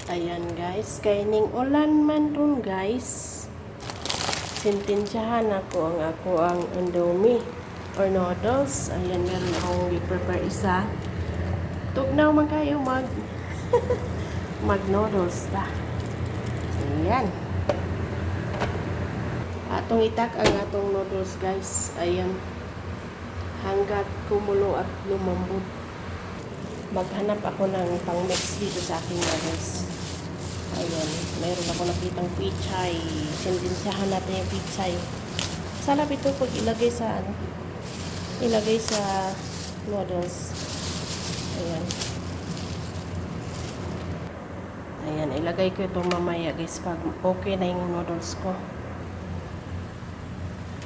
Ayan guys, kaining ulan man ron guys. Sintensyahan ako ang indomie or noodles. Ayan, meron akong i-prepare isa. Tugnaw man kayo mag noodles ta. Ayan. Atong itak ang atong noodles guys. Ayan. Hanggat kumulo at lumambot. Maghanap ako ng pang-mix dito sa aking noodles. Ayan, mayroon ako nakitang pichay. Sindinsahan natin yung pichay. Sarap ito pag ilagay sa noodles. Ayan. Ayan, ilagay ko itong mamaya guys pag okay na yung noodles ko.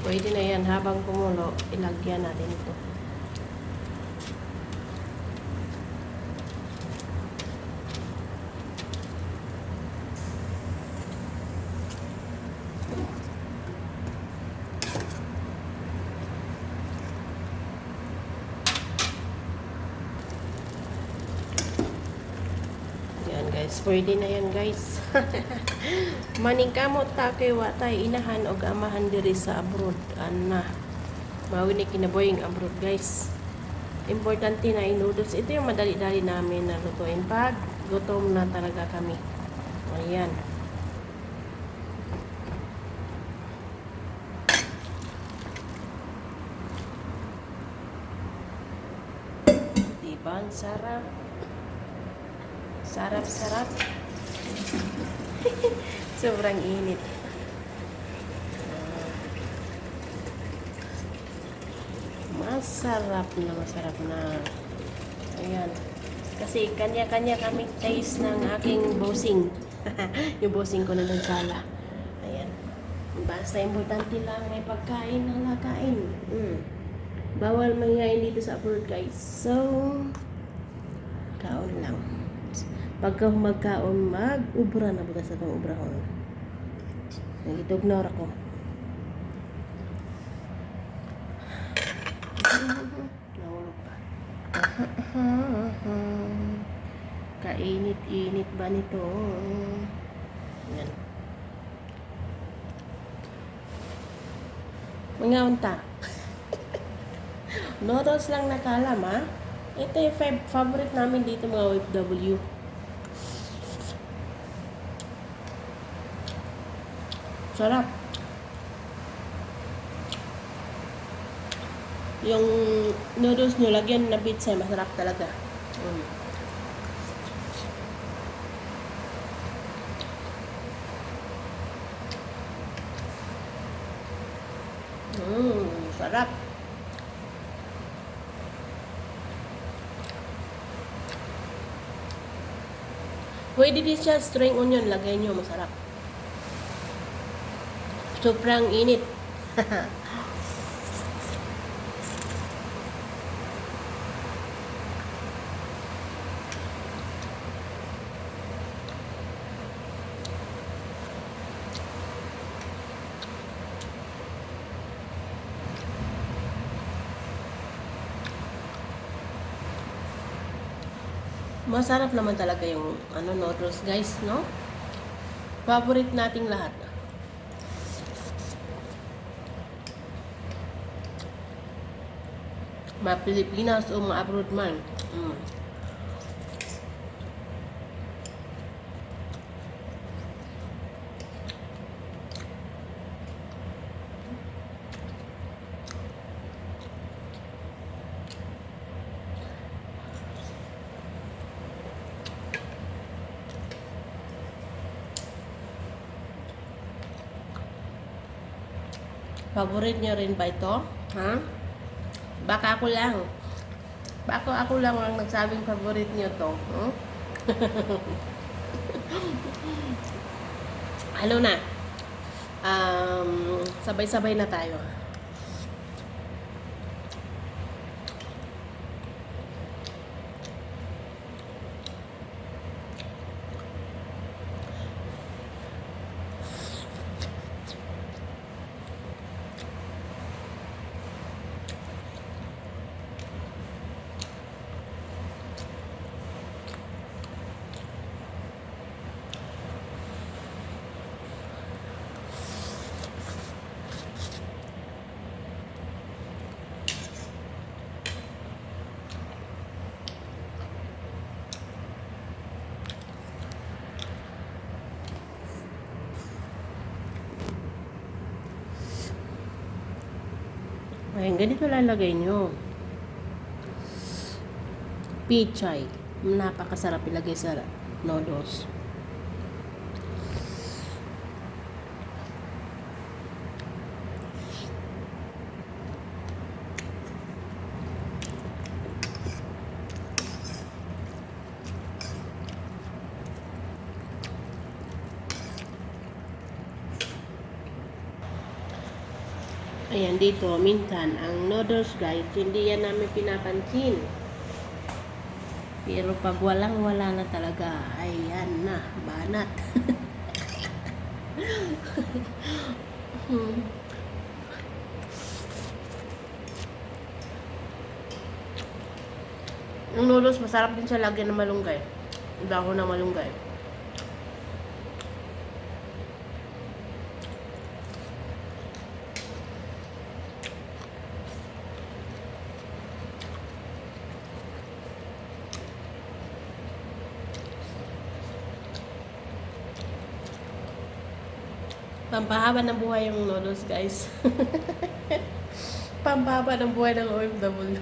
Pwede na yan habang kumulo, ilagyan natin ito. Guys, pwede na yan guys. Maningkamot ta kay wa tay inahan og amahan diri sa abroad. Ana. Mao ni kinabuhing abroad guys. Importante na yung noodles. Ito yung madali-dali namin na lutuin pag gutom na talaga kami. Ayan. Diba? Ang sarap. Sarap-sarap. Sobrang init. Masarap na. Ayan. Kasi kanya-kanya kami taste ng aking bossing. Yung bossing ko na ng sala. Ayan. Basta importante lang may pagkain na lakain. Bawal mangyain dito sa abroad guys. So, kaon lang. Pagka magkaon, mag-ubra na buta sa itong ubrahon. Nag-ignore ako. Nahulog pa. Kainit-init ba nito? Yan. Mga unta. Noodles lang nakalam ha. Ito yung favorite namin dito mga OFW. Sarap. Yung noodles nyo, lagyan na pizza, masarap talaga. Sarap. Pwede din siya string onion, lagay nyo, masarap. Sobrang init. Masarap naman talaga yung noodles guys, no? Favorite nating lahat. Mga Pilipinas o mga abroad man. Favorite nyo rin ba ito? Ha? Baka ako lang. Ako lang ang nagsabing favorite nyo to. Ano na? Sabay-sabay na tayo. Ayun, ganito lalagay nyo. Pichay. Napakasarap ilagay sa noodles. Ayan, dito, minsan, ang noodles guys, hindi yan namin pinapansin. Pero pag walang-wala na talaga, ayan na, banat. Ang noodles, masarap din siya lagyan ng malunggay. Dahon ng malunggay. Pampahaba ng buhay yung noodles, guys. Pampahaba ng buhay ng OFW.